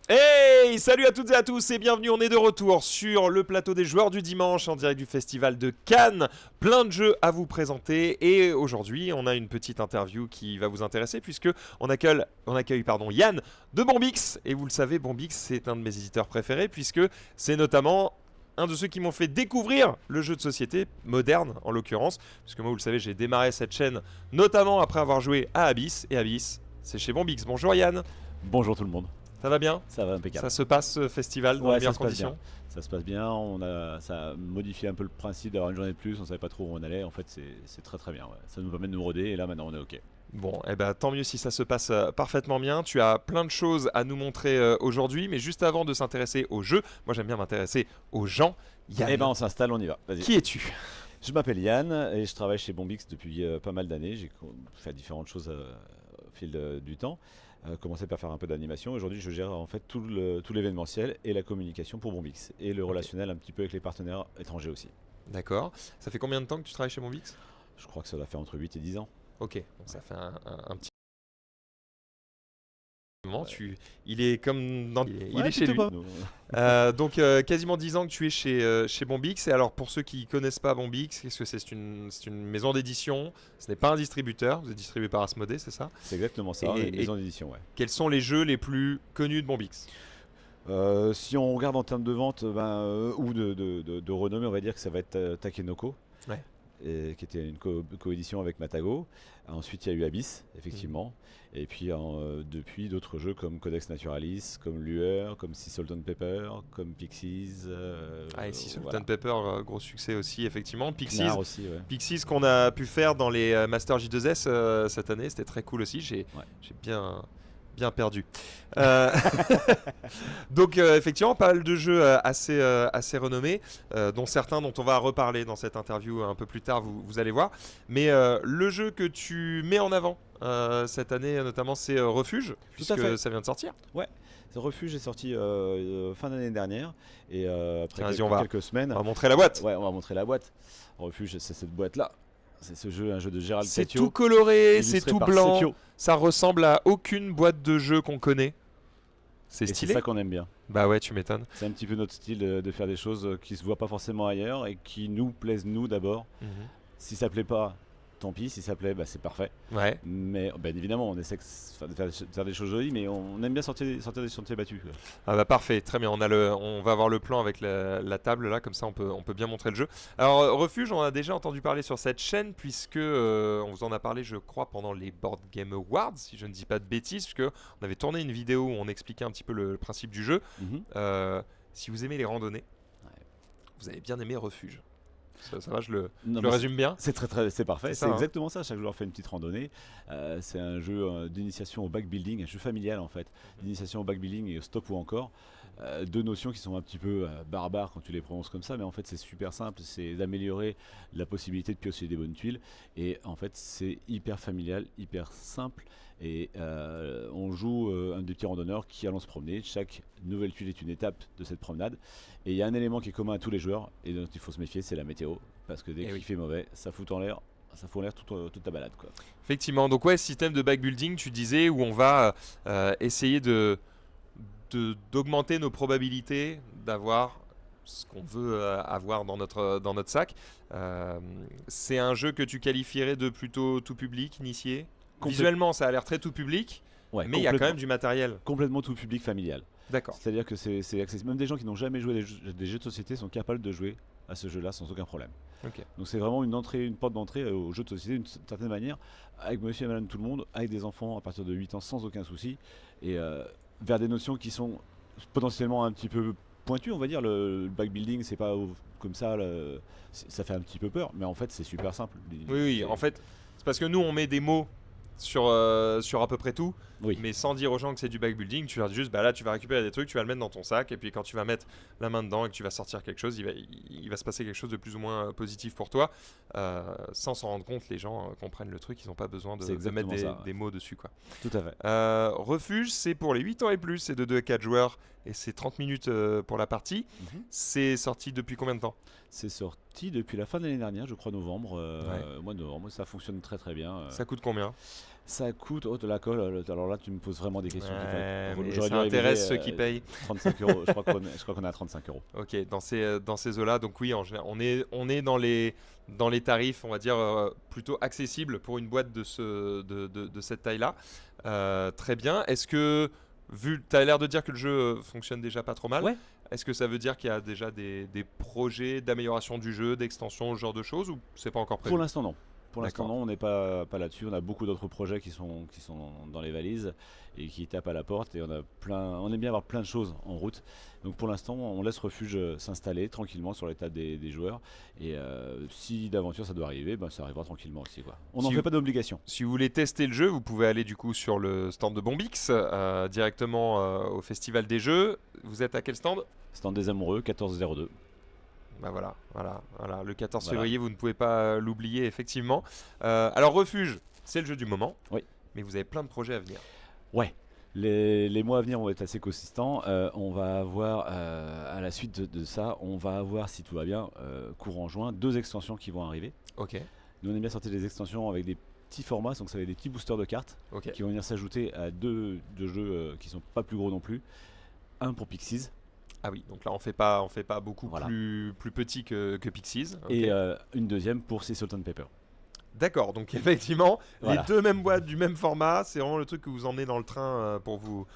Hey, salut à toutes et à tous et bienvenue, on est de retour sur le plateau des joueurs du dimanche en direct du festival de Cannes. Plein de jeux à vous présenter et aujourd'hui on a une petite interview qui va vous intéresser puisque on accueille Yann de Bombix. Et vous le savez, Bombix c'est un de mes éditeurs préférés puisque c'est notamment un de ceux qui m'ont fait découvrir le jeu de société moderne en l'occurrence. Puisque moi vous le savez, j'ai démarré cette chaîne notamment après avoir joué à Abyss et Abyss c'est chez Bombix. Bonjour Yann, Bonjour tout le monde, ça va bien? ça va impeccable. Ça se passe ce festival dans les Ouais, ça meilleures se passe conditions? bien. Ça se passe bien, ça a modifié un peu le principe d'avoir une journée de plus, on savait pas trop où on allait, en fait c'est très très bien. Ouais. Ça nous permet de nous roder et là maintenant on est ok. Bon, eh ben, tant mieux si ça se passe parfaitement bien. Tu as plein de choses à nous montrer aujourd'hui, mais juste avant de s'intéresser aux jeux, moi j'aime bien m'intéresser aux gens. Yann, Eh ben on s'installe, on y va, vas-y. qui es-tu? Je m'appelle Yann et je travaille chez Bombix depuis pas mal d'années, j'ai fait différentes choses au fil du temps. Commencé par faire un peu d'animation. Aujourd'hui, je gère en fait tout l'événementiel et la communication pour Bombix et le relationnel un petit peu avec les partenaires étrangers aussi. D'accord. Ça fait combien de temps que tu travailles chez Monvix? Je crois que ça doit faire entre 8 et 10 ans. Ok, donc ça fait un petit moment. Il est comme dans... il est chez lui. Donc quasiment 10 ans que tu es chez Bombix. Et alors pour ceux qui connaissent pas Bombix, qu'est-ce que c'est? C'est une maison d'édition, ce n'est pas un distributeur, vous êtes distribué par Asmodée, c'est ça? C'est exactement ça, Et- une maison d'édition, ouais. Quels sont les jeux les plus connus de Bombix? Si on regarde en termes de vente ou de renommée, on va dire que ça va être Takenoko, Ouais. qui était une coédition avec Matago. Ensuite, il y a eu Abyss, effectivement. Et puis, depuis, d'autres jeux comme Codex Naturalis, comme Lueur, comme Sea Salt and Pepper, comme Pixies. Ah, et si Salt voilà. and Pepper, gros succès aussi, effectivement. Pixies, Knarr aussi, ouais. Pixies qu'on a pu faire dans les Master J2S cette année, c'était très cool aussi. Ouais. J'ai bien perdu. Euh, Donc effectivement, pas mal de jeux assez renommés, dont certains dont on va reparler dans cette interview un peu plus tard, vous allez voir. Mais le jeu que tu mets en avant cette année notamment, c'est Refuge, puisque fait. ça vient de sortir. Ouais. Ce Refuge est sorti fin d'année dernière. Et après Tiens, vas-y, quelques semaines. On va montrer la boîte. Ouais, on va montrer la boîte. Refuge, c'est cette boîte-là. C'est ce jeu, un jeu de Gérald C'est Catio. tout coloré, c'est illustré tout par blanc. Sepio. Ça ressemble à aucune boîte de jeu qu'on connaît. C'est Et c'est stylé. ça qu'on aime bien. Bah ouais, tu m'étonnes. C'est un petit peu notre style de faire des choses qui se voient pas forcément ailleurs et qui nous plaisent nous d'abord. Si ça plaît pas, tant pis. Si ça plaît, bah, c'est parfait. Ouais. Mais bien évidemment, on essaie de faire des choses jolies, mais on aime bien sortir des sentiers battus, quoi. Ah bah parfait, très bien. On va avoir le plan avec la table là, comme ça on peut bien montrer le jeu. Alors Refuge, on a déjà entendu parler sur cette chaîne puisque on vous en a parlé, je crois, pendant les Board Game Awards, si je ne dis pas de bêtises, puisque on avait tourné une vidéo où on expliquait un petit peu le principe du jeu. Mhm. Si vous aimez les randonnées, Ouais. vous allez bien aimer Refuge. Ça va, je le Non, mais résume bien. c'est parfait. C'est C'est ça, hein. exactement ça. Chaque joueur fait une petite randonnée. C'est un jeu d'initiation au backbuilding, un jeu familial en fait, d'initiation au backbuilding et au stop ou encore. Deux notions qui sont un petit peu barbares quand tu les prononces comme ça, mais en fait c'est super simple. C'est d'améliorer la possibilité de piocher des bonnes tuiles. Et en fait c'est hyper familial, hyper simple. Et on joue un des petits randonneurs qui allons se promener. Chaque nouvelle tuile est une étape de cette promenade. Et il y a un élément qui est commun à tous les joueurs et dont il faut se méfier, c'est la météo. Parce que dès Eh qu'il oui. fait mauvais, ça fout en l'air. Ça fout en l'air toute ta balade, quoi. Effectivement, donc ouais, système de backbuilding, tu disais, où on va essayer d'augmenter nos probabilités d'avoir ce qu'on veut avoir dans notre sac. C'est un jeu que tu qualifierais de plutôt tout public, initié. Visuellement, ça a l'air très tout public, Ouais, mais il y a quand même du matériel. complètement tout public familial. D'accord. C'est-à-dire que c'est accessible. Même des gens qui n'ont jamais joué des jeux de société sont capables de jouer à ce jeu-là sans aucun problème. Ok. Donc c'est vraiment une porte d'entrée aux jeux de société d'une certaine manière, avec monsieur et madame tout le monde, avec des enfants à partir de 8 ans sans aucun souci, et vers des notions qui sont potentiellement un petit peu pointues, on va dire. Le backbuilding, c'est pas comme ça, ça fait un petit peu peur, mais en fait c'est super simple. Oui, en fait, c'est parce que nous, on met des mots sur à peu près tout, Oui. mais sans dire aux gens que c'est du backbuilding. Tu leur dis juste, bah là, tu vas récupérer des trucs, tu vas le mettre dans ton sac, et puis quand tu vas mettre la main dedans et que tu vas sortir quelque chose, il va se passer quelque chose de plus ou moins positif pour toi. Sans s'en rendre compte, les gens comprennent le truc, ils n'ont pas besoin C'est de exactement mettre ça, ouais. des mots dessus, quoi. Tout à fait. Refuge, c'est pour les 8 ans et plus, c'est de 2 à 4 joueurs, et c'est 30 minutes pour la partie. Mhm. C'est sorti depuis combien de temps? C'est sorti depuis la fin de l'année dernière, je crois novembre, Ouais. mois de novembre. Ça fonctionne très très bien. Ça coûte combien? Ça coûte, oh, de la colle, alors là tu me poses vraiment des questions. Ouais, mais J'aurais ça dû arriver, intéresse ceux qui payent. 35 euros, je crois qu'on est à 35 euros. Ok, dans ces eaux-là, donc oui, on est dans les tarifs, on va dire, plutôt accessibles pour une boîte de cette taille-là. Très bien. Est-ce que, tu as l'air de dire que le jeu fonctionne déjà pas trop mal, Ouais. est-ce que ça veut dire qu'il y a déjà des projets d'amélioration du jeu, d'extension, ce genre de choses, ou c'est pas encore Pour prévu? l'instant non. Pour l'instant D'accord. non, on n'est pas là-dessus. On a beaucoup d'autres projets qui sont dans les valises et qui tapent à la porte et on aime bien avoir plein de choses en route. Donc pour l'instant on laisse Refuge s'installer tranquillement sur les tables des joueurs et si d'aventure ça doit arriver, ben, ça arrivera tranquillement aussi quoi. On n'en Si fait vous, pas d'obligation. si vous voulez tester le jeu, vous pouvez aller du coup sur le stand de Bombix, directement au Festival des Jeux. Vous êtes à quel stand? Stand des amoureux 1402. Bah voilà. Le 14 Voilà. février, vous ne pouvez pas l'oublier, effectivement. Alors, Refuge, c'est le jeu du moment. Oui. Mais vous avez plein de projets à venir. Ouais. Les mois à venir vont être assez consistants. On va avoir, à la suite de ça, on va avoir, si tout va bien, courant juin, 2 extensions qui vont arriver. Ok, Nous, on aime bien sortir des extensions avec des petits formats, donc ça va être des petits boosters de cartes ok. qui vont venir s'ajouter à 2 jeux qui sont pas plus gros non plus. Un pour Pixies Ah oui, donc là, on fait pas beaucoup Voilà. plus petit que Pixies. Ok. et une deuxième pour Sea Salt and Pepper. D'accord, donc effectivement, Voilà. les deux mêmes boîtes du même format, c'est vraiment le truc que vous emmenez dans le train pour vous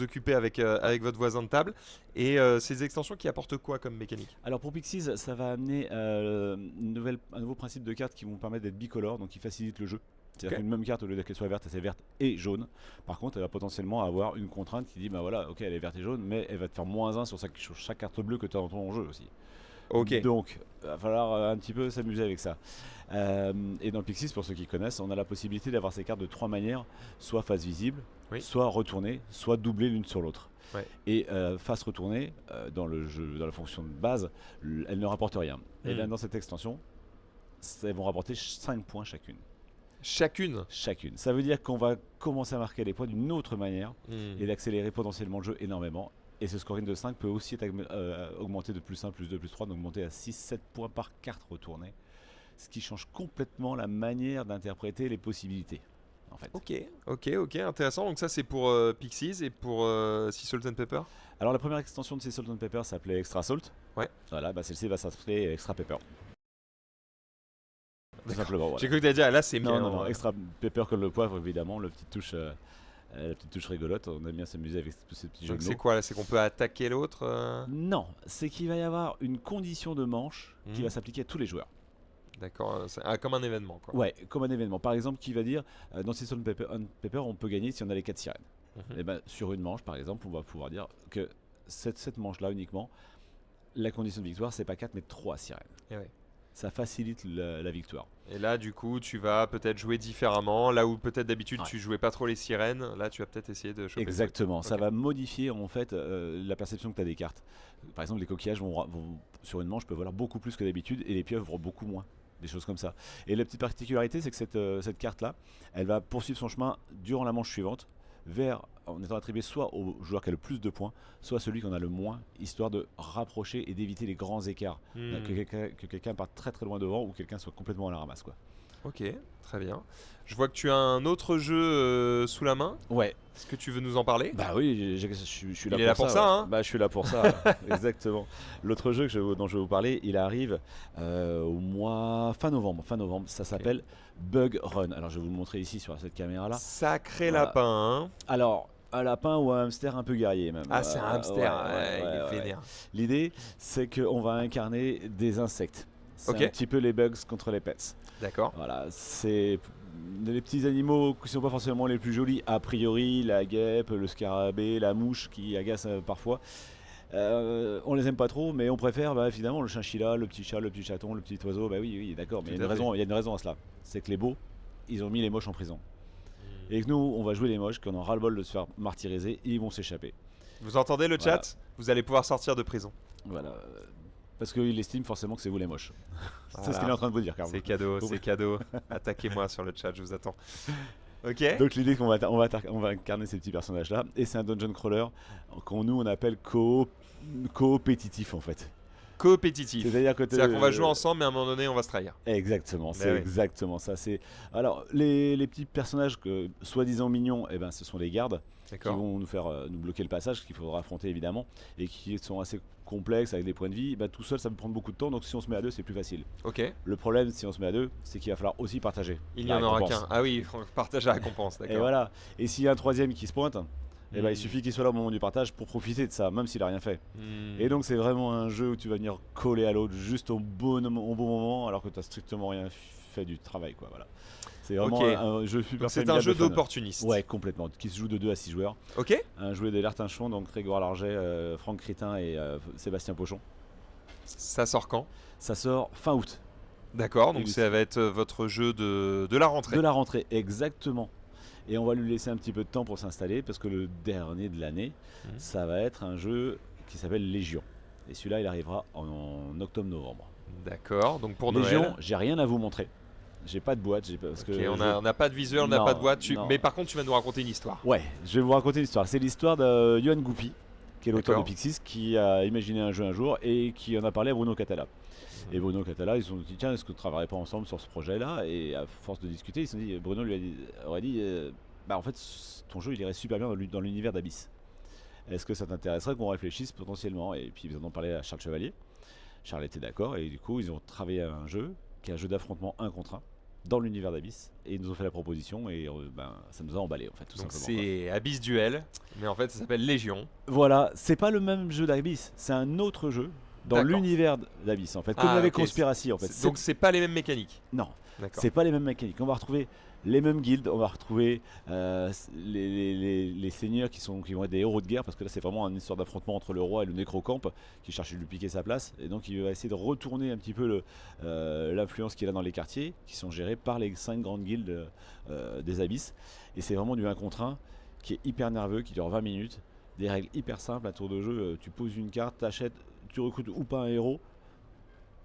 occuper avec votre voisin de table. Et ces extensions qui apportent quoi comme mécanique? Alors pour Pixies, ça va amener un nouveau principe de cartes qui vont permettre d'être bicolores, donc qui facilite le jeu. C'est-à-dire Ok. qu'une même carte, au lieu qu'elle soit verte, elle est verte et jaune. Par contre, elle va potentiellement avoir une contrainte qui dit, bah voilà, ok, elle est verte et jaune, mais elle va te faire -1 sur chaque carte bleue que tu as dans ton jeu aussi. Ok. Donc, il va falloir un petit peu s'amuser avec ça. Et dans Pixies, pour ceux qui connaissent, on a la possibilité d'avoir ces cartes de 3 manières, soit face visible, Oui. soit retournée, soit doublée l'une sur l'autre. Ouais. Et face retournée, dans le jeu, dans la fonction de base, elle ne rapporte rien. Et là, dans cette extension, elles vont rapporter 5 points chacune. Chacune. Chacune. Ça veut dire qu'on va commencer à marquer les points d'une autre manière Hmm. et d'accélérer potentiellement le jeu énormément. Et ce scoring de 5 peut aussi être augmenté de +1, +2, +3, donc monter à 6-7 points par carte retournée. Ce qui change complètement la manière d'interpréter les possibilités, en fait. Ok, intéressant. Donc ça, c'est pour Pixies et pour Sea Salt and Pepper. Alors la première extension de ces Salt and Pepper s'appelait Extra Salt. Ouais. Voilà, bah celle-ci va s'appeler Extra Pepper. Tout D'accord. simplement, voilà. J'ai cru que tu allais dire, là, c'est Non, bien. non, non, Extra Pepper comme le poivre, évidemment, la petite touche rigolote. On aime bien s'amuser avec tous ces petits jeux Donc de c'est mots. quoi là? C'est qu'on peut attaquer l'autre Non, c'est qu'il va y avoir une condition de manche qui Mhm. va s'appliquer à tous les joueurs. D'accord, comme un événement quoi. Ouais, comme un événement. Par exemple, qui va dire dans ces Salt and Pepper, on peut gagner si on a les 4 sirènes. Mhm. Et ben, sur une manche, par exemple, on va pouvoir dire que cette manche-là uniquement, la condition de victoire, c'est pas 4 mais 3 sirènes. Et, ouais. Ça facilite la victoire. Et là, du coup, tu vas peut-être jouer différemment. Là où peut-être d'habitude Ouais. tu jouais pas trop les sirènes, là tu vas peut-être essayer de choper. Exactement, ça Ok. va modifier en fait la perception que tu as des cartes. Par exemple, les coquillages sur une manche peuvent valoir beaucoup plus que d'habitude et les pieuvres vont beaucoup moins. Des choses comme ça. Et la petite particularité, c'est que cette carte-là, elle va poursuivre son chemin durant la manche suivante, en étant attribuée soit au joueur qui a le plus de points, soit à celui qui en a le moins, histoire de rapprocher et d'éviter les grands écarts. Hmm. Que quelqu'un parte très très loin devant ou quelqu'un soit complètement à la ramasse, quoi. Ok, très bien. Je vois que tu as un autre jeu sous la main. Ouais. Est-ce que tu veux nous en parler? Bah oui, je suis là Il est pour là pour ça, ouais. hein. Bah je suis là pour ça, exactement. L'autre jeu dont je vais vous parler, il arrive au mois fin novembre. Ça s'appelle Bug Run. Alors je vais vous le montrer ici sur cette caméra-là. Sacré Voilà. lapin, hein. Alors un lapin ou un hamster un peu guerrier même. Ah, c'est un hamster, ouais, il est ouais. vénère. L'idée, c'est qu'on va incarner des insectes. C'est Ok. un petit peu les bugs contre les pets. D'accord. Voilà, c'est des petits animaux qui sont pas forcément les plus jolis. A priori, la guêpe, le scarabée, la mouche qui agace parfois. On les aime pas trop, mais on préfère finalement le chinchilla, le petit chat, le petit chaton, le petit oiseau. Bah oui, d'accord, mais il y a une raison à cela. C'est que les beaux, ils ont mis les moches en prison. Et que nous, on va jouer les moches, qu'on en ras-le-bol de se faire martyriser, et ils vont s'échapper. Vous entendez le Voilà. chat? Vous allez pouvoir sortir de prison. Voilà. Parce qu'il estime forcément que c'est vous les moches. C'est Voilà. ce qu'il est en train de vous dire, Carl. C'est cadeau, Bon. c'est cadeau. Attaquez-moi sur le chat, je vous attends. Ok. Donc l'idée qu'on va incarner ces petits personnages là, et c'est un dungeon crawler qu'on nous on appelle coopétitif en fait. Coopétitif. C'est-à-dire que C'est-à-dire qu'on va jouer ensemble, mais à un moment donné, on va se trahir. Exactement, c'est oui. exactement ça. Alors les petits personnages que soi-disant mignons, eh ben ce sont les gardes qui vont nous faire nous bloquer le passage, qu'il faudra affronter évidemment, et qui sont assez complexes avec des points de vie. Bah, tout seul, ça peut prendre beaucoup de temps, donc si on se met à deux, c'est plus facile. Ok. Le problème, si on se met à deux, c'est qu'il va falloir aussi partager. Il n'y en aura qu'un. Ah oui, on partage la récompense, Et d'accord. voilà. Et s'il y a un troisième qui se pointe, eh ben, il suffit qu'il soit là au moment du partage pour profiter de ça, même s'il a rien fait. Et donc c'est vraiment un jeu où tu vas venir coller à l'autre juste au bon moment, alors que tu n'as strictement rien fait du travail, quoi. Voilà. C'est vraiment un jeu super C'est un jeu d'opportuniste. Ouais, complètement. Qui se joue de 2 à 6 joueurs. Ok. Un jeu des Lertinchon, donc Grégoire Larget, Franck Critin et Sébastien Pochon. Ça sort quand? Ça sort fin août. D'accord, donc ça va être votre jeu de la rentrée. De la rentrée, exactement. Et on va lui laisser un petit peu de temps pour s'installer, parce que le dernier de l'année, ça va être un jeu qui s'appelle Légion. Et celui-là, il arrivera en octobre-novembre. D'accord, donc pour Légion, Noël. j'ai rien à vous montrer. J'ai pas de boîte. Parce que on n'a pas de visuel, on n'a pas de boîte. Mais par contre, tu vas nous raconter une histoire. Ouais, je vais vous raconter une histoire. C'est l'histoire de Yoann Goupy, qui est l'auteur de Pixis, qui a imaginé un jeu un jour et qui en a parlé à Bruno Catala. Et Bruno Catala, ils se sont dit tiens, est-ce que tu ne travaillerais pas ensemble sur ce projet-là? Et à force de discuter, ils se sont dit, Bruno aurait dit bah en fait, ton jeu il irait super bien dans l'univers d'Abyss. Est-ce que ça t'intéresserait qu'on réfléchisse potentiellement? Et puis ils en ont parlé à Charles Chevalier. Charles était d'accord et du coup ils ont travaillé à un jeu qui est un jeu d'affrontement 1 contre 1 dans l'univers d'Abyss, et ils nous ont fait la proposition et ça nous a emballé en fait, tout donc simplement. C'est Abyss Duel, mais en fait ça s'appelle Légion. Voilà, c'est pas le même jeu d'Abyss, c'est un autre jeu dans l'univers d'Abyss en fait, comme avec Conspiracy en fait. Donc c'est pas les mêmes mécaniques. Non, c'est pas les mêmes mécaniques. On va retrouver les mêmes guildes, on va retrouver les seigneurs qui vont être des héros de guerre, parce que là c'est vraiment une histoire d'affrontement entre le roi et le nécrocampe qui cherche à lui piquer sa place, et donc il va essayer de retourner un petit peu l'influence qu'il a dans les quartiers qui sont gérés par les 5 grandes guildes des abysses. Et c'est vraiment du 1 contre 1 qui est hyper nerveux, qui dure 20 minutes, des règles hyper simples, un tour de jeu, tu poses une carte, t'achètes, tu recrutes ou pas un héros,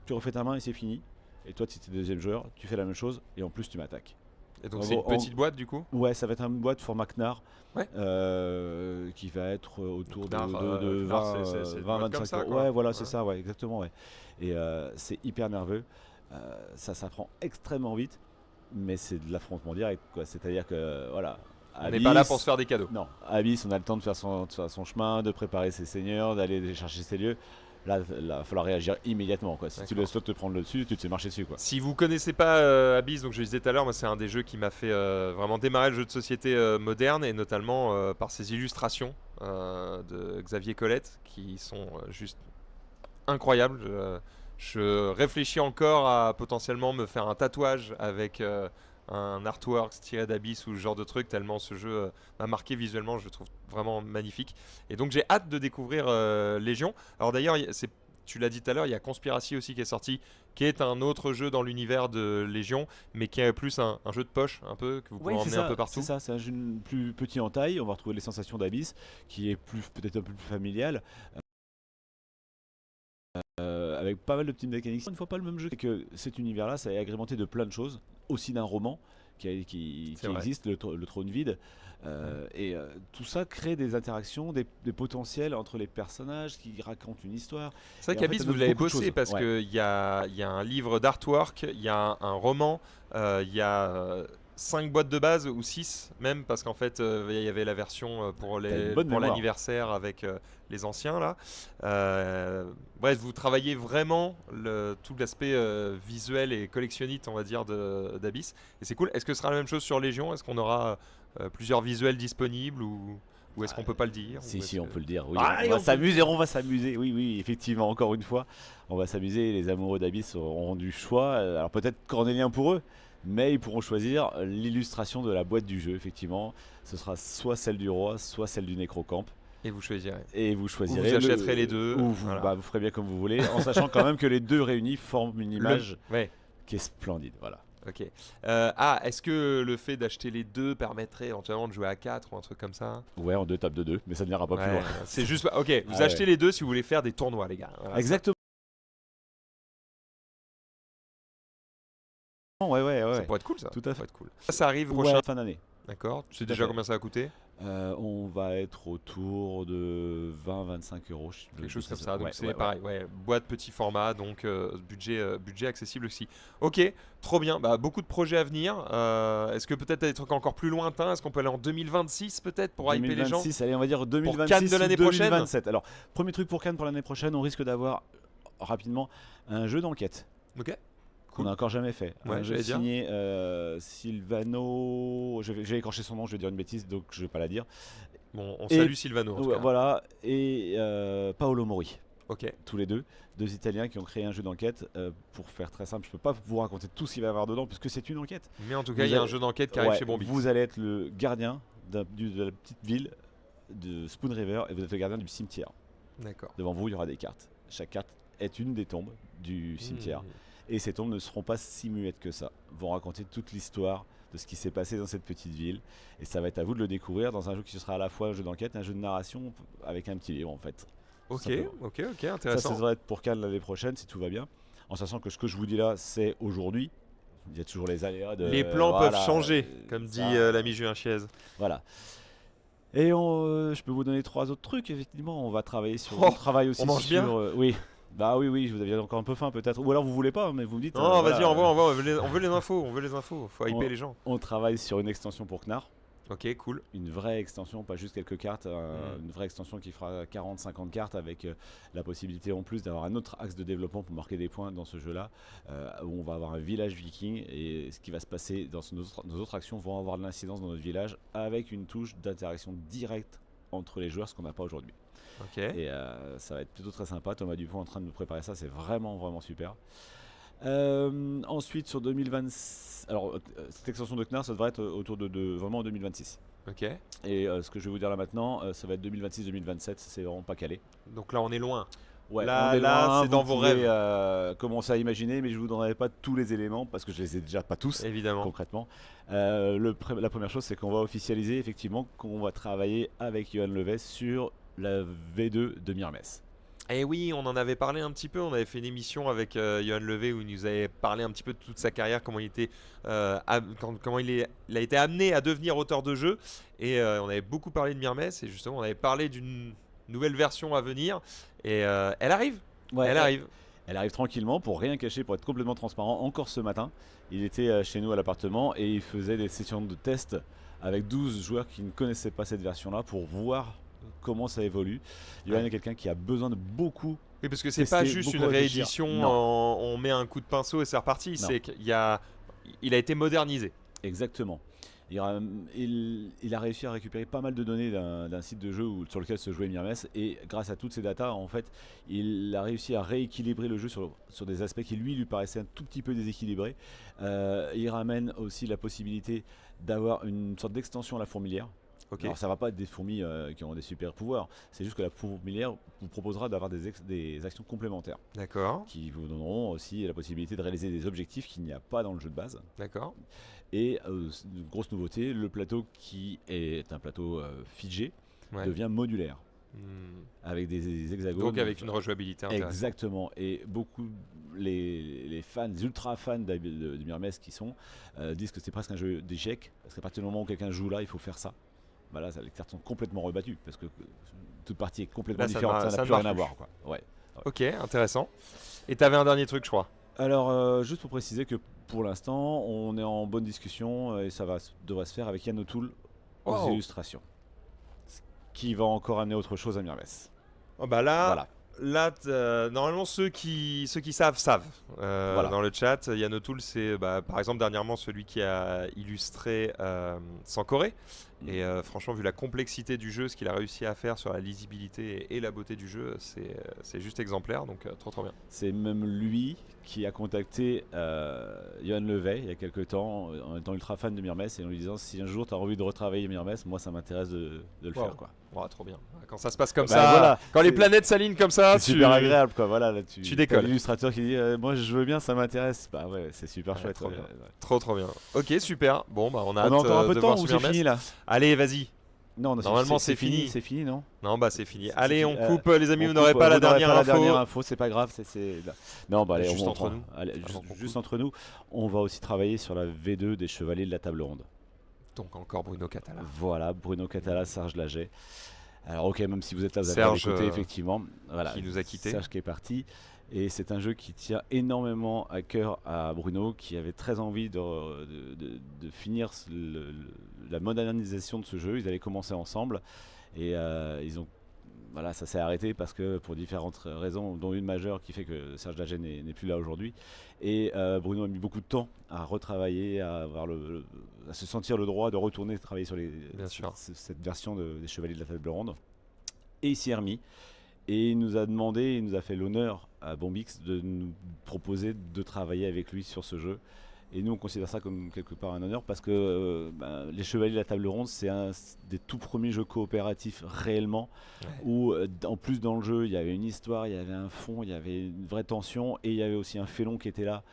tu refais ta main et c'est fini. Et toi si tu es deuxième joueur, tu fais la même chose et en plus tu m'attaques. Et donc c'est une petite boîte du coup? Ouais, ça va être une boîte format Knarr, ouais. Qui va être autour de 20-25 euros. Ouais, voilà, c'est ça, ouais, exactement. Ouais. Et c'est hyper nerveux, ça s'apprend extrêmement vite, mais c'est de l'affrontement direct, quoi. C'est-à-dire que voilà. On n'est pas là pour se faire des cadeaux. Non, Abyss, on a le temps de faire son chemin, de préparer ses seigneurs, d'aller chercher ses lieux. Là, il va falloir réagir immédiatement, quoi. Si tu laisses l'autre te prendre le dessus, tu te fais marcher dessus, quoi. Si vous connaissez pas Abyss, donc je le disais tout à l'heure, moi c'est un des jeux qui m'a fait vraiment démarrer le jeu de société moderne, et notamment par ses illustrations de Xavier Colette qui sont juste incroyables. Je réfléchis encore à potentiellement me faire un tatouage avec un artwork tiré d'Abyss ou ce genre de truc, tellement ce jeu m'a marqué visuellement, je le trouve vraiment magnifique. Et donc j'ai hâte de découvrir Légion. Alors d'ailleurs, tu l'as dit tout à l'heure, il y a Conspiracy aussi qui est sorti, qui est un autre jeu dans l'univers de Légion, mais qui est plus un jeu de poche, un peu, que vous pouvez emmener un peu partout. C'est ça, c'est un jeu plus petit en taille, on va retrouver les sensations d'Abyss, qui est peut-être un peu plus familial. Avec pas mal de petites mécaniques. Une fois pas le même jeu, c'est que cet univers-là, ça est agrémenté de plein de choses, aussi d'un roman qui existe, le Trône vide. Tout ça crée des interactions, des potentiels entre les personnages qui racontent une histoire. C'est vrai qu'Abyss, vous l'avez bossé parce qu'il y a un livre d'artwork, il y a un roman, il y a 5 boîtes de base, ou 6 même, parce qu'en fait il y avait la version pour l'anniversaire avec les anciens là. Bref, vous travaillez vraiment tout l'aspect visuel et collectionniste, on va dire, d'Abyss, et c'est cool. Est-ce que ce sera la même chose sur Légion? Est-ce qu'on aura plusieurs visuels disponibles, ou est-ce qu'on peut pas le dire? Si, on peut le dire, oui. On va s'amuser, oui, effectivement, encore une fois, on va s'amuser. Les amoureux d'Abyss auront du choix, alors peut-être cornélien pour eux, mais ils pourront choisir l'illustration de la boîte du jeu, effectivement. Ce sera soit celle du roi, soit celle du nécrocampe. Et vous choisirez. Ou vous achèterez les deux. Ou vous ferez bien comme vous voulez, en sachant quand même que les deux réunis forment une image qui est splendide. Voilà. Ok. Est-ce que le fait d'acheter les deux permettrait éventuellement de jouer à 4 ou un truc comme ça? Ouais, en 2 tables de 2, mais ça ne n'ira pas plus loin. C'est juste. Ok, vous achetez les deux si vous voulez faire des tournois, les gars. Voilà, exactement. Ouais. Ça pourrait être cool, ça. Tout à fait. Ça arrive prochain. Fin d'année. D'accord. Tu sais Tout à déjà fait. combien ça va coûter? On va être autour de 20-25 euros. Quelque chose comme ça. Donc Ouais, c'est ouais, ouais. pareil, ouais, boîte petit format, donc budget accessible aussi. Ok, trop bien. Bah, beaucoup de projets à venir. Est-ce que peut-être des trucs encore plus lointains? Est-ce qu'on peut aller en 2026 peut-être pour hyper les gens? 2026, allez, on va dire Cannes 2026 de ou l'année prochaine? 2027. Alors, premier truc pour Cannes pour l'année prochaine, on risque d'avoir rapidement un jeu d'enquête Ok. qu'on Cool. n'a encore jamais fait. Ouais, Un jeu j'allais dire. signé Silvano. Je vais écorcher son nom, je vais dire une bêtise, donc je vais pas la dire. Bon, on Et- salue Silvano en tout cas. Voilà, et Paolo Mori. Ok. Tous les deux Italiens qui ont créé un jeu d'enquête. Pour faire très simple, je peux pas vous raconter tout ce qu'il va y avoir dedans puisque c'est une enquête. Mais en tout cas, Vous il y a un allez- jeu d'enquête qui arrive Ouais, chez Bombit. vous allez être le gardien de la petite ville de Spoon River et vous êtes le gardien du cimetière. D'accord. Devant vous, il y aura des cartes. Chaque carte est une des tombes du cimetière. Mmh. Et ces tombes ne seront pas si muettes que ça. Vont raconter toute l'histoire de ce qui s'est passé dans cette petite ville. Et ça va être à vous de le découvrir dans un jeu qui sera à la fois un jeu d'enquête et un jeu de narration avec un petit livre en fait. Ok, Simplement. ok, Ça, intéressant. ça devrait être pour Cannes l'année prochaine si tout va bien. En sachant que ce que je vous dis là, c'est aujourd'hui. Il y a toujours les aléas de. Les plans voilà, peuvent changer, comme dit ça, l'ami Julien Chiez. Voilà. Et je peux vous donner 3 autres trucs, effectivement. On va travailler sur. Oh, on travaille aussi on mange sur. bien Oui. Bah oui, vous aviez encore un peu faim peut-être. Ou alors vous voulez pas, mais vous me dites. Non, vas-y, voilà, on veut les infos, on veut les infos. Faut hyper les gens. On travaille sur une extension pour Knar. Ok, cool. Une vraie extension, pas juste quelques cartes. Mm. Une vraie extension qui fera 40-50 cartes avec la possibilité en plus d'avoir un autre axe de développement pour marquer des points dans ce jeu-là. Où on va avoir un village viking et ce qui va se passer dans nos autres actions vont avoir de l'incidence dans notre village avec une touche d'interaction directe entre les joueurs, ce qu'on n'a pas aujourd'hui. Ok. Et ça va être plutôt très sympa. Thomas Dupont est en train de nous préparer ça, c'est vraiment vraiment super. Ensuite sur 2020, alors cette extension de Knar ça devrait être autour de vraiment en 2026. Ok. Et ce que je vais vous dire là maintenant, ça va être 2026-2027, c'est vraiment pas calé. Donc là, on est loin. Ouais, Là, on est loin, c'est dans vous vos pouvez, rêves. commencer à imaginer, mais je vous donnerai pas tous les éléments parce que je les ai déjà pas tous. Évidemment. Concrètement, la première chose, c'est qu'on va officialiser effectivement qu'on va travailler avec Johan Levet sur la V2 de Myrmes. Et oui, on en avait parlé un petit peu. On avait fait une émission avec Johan Levé où il nous avait parlé un petit peu de toute sa carrière, comment il était, comment il a été amené à devenir auteur de jeu. Et on avait beaucoup parlé de Myrmes et justement, on avait parlé d'une nouvelle version à venir. Et elle arrive. Ouais, Elle arrive. Elle arrive tranquillement, pour rien cacher, pour être complètement transparent. Encore ce matin, il était chez nous à l'appartement et il faisait des sessions de test avec 12 joueurs qui ne connaissaient pas cette version-là pour voir comment ça évolue. Johan est quelqu'un qui a besoin de beaucoup. Oui, parce que c'est Tester, pas juste beaucoup une réfléchir. réédition, Non. on met un coup de pinceau et c'est reparti. Non. C'est qu'il il a été modernisé. Exactement. Il a réussi à récupérer pas mal de données d'un site de jeu sur lequel se jouait Myrmes et grâce à toutes ces datas, en fait, il a réussi à rééquilibrer le jeu sur des aspects qui lui paraissaient un tout petit peu déséquilibrés. Il ramène aussi la possibilité d'avoir une sorte d'extension à la fourmilière. Ok. Alors ça va pas être des fourmis qui ont des super pouvoirs, c'est juste que la fourmilière vous proposera d'avoir des actions complémentaires D'accord. qui vous donneront aussi la possibilité de réaliser des objectifs qu'il n'y a pas dans le jeu de base. D'accord. Et une grosse nouveauté, le plateau qui est un plateau figé Ouais. devient modulaire Hmm. avec des hexagones. Donc avec une rejouabilité intéressante. Exactement. Et beaucoup les fans, les ultra fans de Myrmes qui sont disent que c'est presque un jeu d'échecs parce qu'à partir du moment où quelqu'un joue là, il faut faire ça. Bah là, les cartes sont complètement rebattues parce que toute partie est complètement Là, ça différente, ne ça n'a marche plus rien plus. à voir. Quoi. Ouais. Ok, intéressant. Et t'avais un dernier truc, je crois. Alors, juste pour préciser que pour l'instant, on est en bonne discussion et ça devrait se faire avec Yann O'Toole aux Wow. illustrations. Ce qui va encore amener autre chose à Myrmes. Oh bah là, Voilà. normalement ceux qui savent. Voilà. Dans le chat, Yann O'Toole, c'est par exemple dernièrement celui qui a illustré Sans Corée. Et franchement, vu la complexité du jeu, ce qu'il a réussi à faire sur la lisibilité et la beauté du jeu, c'est juste exemplaire. Donc trop bien. C'est même lui qui a contacté Johan Levet il y a quelques temps en étant ultra fan de Myrmes et en lui disant si un jour tu as envie de retravailler Myrmes, moi ça m'intéresse de le Wow. faire. Quoi. Oh, trop bien. Quand ça se passe comme Bah ça, voilà, quand les c'est- planètes s'alignent comme ça, C'est super agréable. Quoi. Voilà, là, tu t'as décolles. l'illustrateur qui dit moi je veux bien, ça m'intéresse. Bah ouais, c'est super Ouais, chouette. trop ouais, bien. ouais. Trop bien. Ok, super. Bon, bah on a On hâte a encore un peu de de voir temps ou ce c'est Myrmes. fini là? Allez, vas-y. Non, Normalement, c'est fini. C'est fini, non? Non, bah c'est fini. C'est Allez, on fini. coupe, les amis, On vous n'aurez coupe, pas la vous n'aurez dernière pas info. info, c'est pas grave. Non, bah allez, Juste on entre montre. nous. Allez, Avant qu'on juste coupe. entre nous, on va aussi travailler sur la V2 des Chevaliers de la Table Ronde. Donc encore Bruno Catala. Voilà, Bruno Catala, Serge Laget. Alors ok, même si vous êtes là, vous avez Serge, écouté effectivement. Voilà, qui nous a quittés. Serge qui est parti. Et c'est un jeu qui tient énormément à cœur à Bruno, qui avait très envie de finir la modernisation de ce jeu. Ils avaient commencé ensemble et voilà, ça s'est arrêté parce que pour différentes raisons, dont une majeure qui fait que Serge Laget n'est plus là aujourd'hui. Et Bruno a mis beaucoup de temps à retravailler, à se sentir le droit de retourner travailler sur cette version des Chevaliers de la Table Ronde. Et il s'y est remis. Et il nous a demandé, il nous a fait l'honneur à Bombix de nous proposer de travailler avec lui sur ce jeu. Et nous, on considère ça comme quelque part un honneur parce que les Chevaliers de la Table Ronde, c'est un des tout premiers jeux coopératifs réellement, où en plus dans le jeu, il y avait une histoire, il y avait un fond, il y avait une vraie tension, et il y avait aussi un félon qui était là,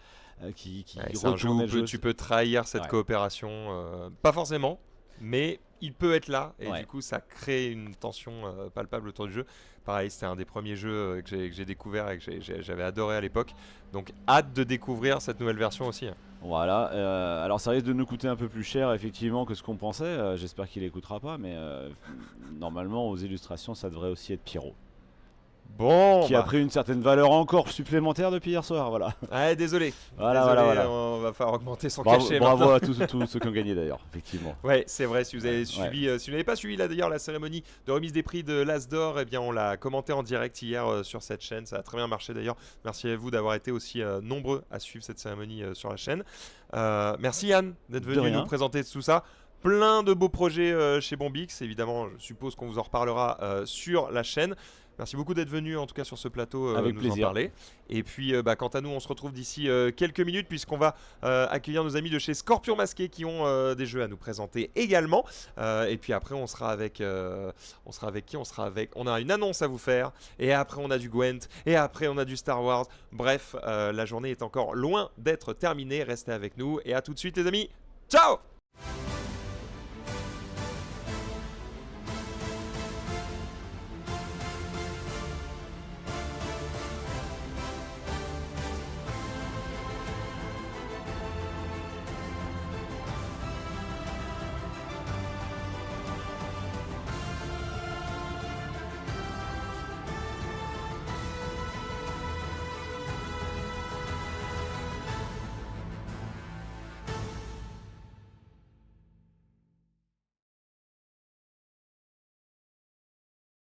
qui c'est un jeu où tu peux trahir cette coopération, pas forcément, mais il peut être là, et du coup ça crée une tension palpable autour du jeu. Pareil, c'était un des premiers jeux que j'ai découvert et que j'avais adoré à l'époque. Donc hâte de découvrir cette nouvelle version aussi. Voilà, alors ça risque de nous coûter un peu plus cher effectivement que ce qu'on pensait. J'espère qu'il n'écoutera pas, mais normalement aux illustrations ça devrait aussi être Pierrot. Bon, qui a pris une certaine valeur encore supplémentaire depuis hier soir, voilà. Ouais, désolé. Voilà. On va falloir augmenter son cachet. Bravo à tous ceux qui ont gagné d'ailleurs, effectivement. Ouais, c'est vrai. Si vous avez suivi, si vous n'avez pas suivi là d'ailleurs la cérémonie de remise des prix de l'As d'Or, eh bien on l'a commenté en direct hier sur cette chaîne. Ça a très bien marché d'ailleurs. Merci à vous d'avoir été aussi nombreux à suivre cette cérémonie sur la chaîne. Merci Yann d'être venu nous présenter tout ça. Plein de beaux projets chez Bombix. Évidemment, je suppose qu'on vous en reparlera sur la chaîne. Merci beaucoup d'être venu en tout cas sur ce plateau avec nous plaisir. En parler. Et puis quant à nous, on se retrouve d'ici quelques minutes puisqu'on va accueillir nos amis de chez Scorpion Masqué qui ont des jeux à nous présenter également. Et puis après, on sera avec qui? On a une annonce à vous faire. Et après, on a du Gwent. Et après, on a du Star Wars. Bref, la journée est encore loin d'être terminée. Restez avec nous et à tout de suite les amis. Ciao!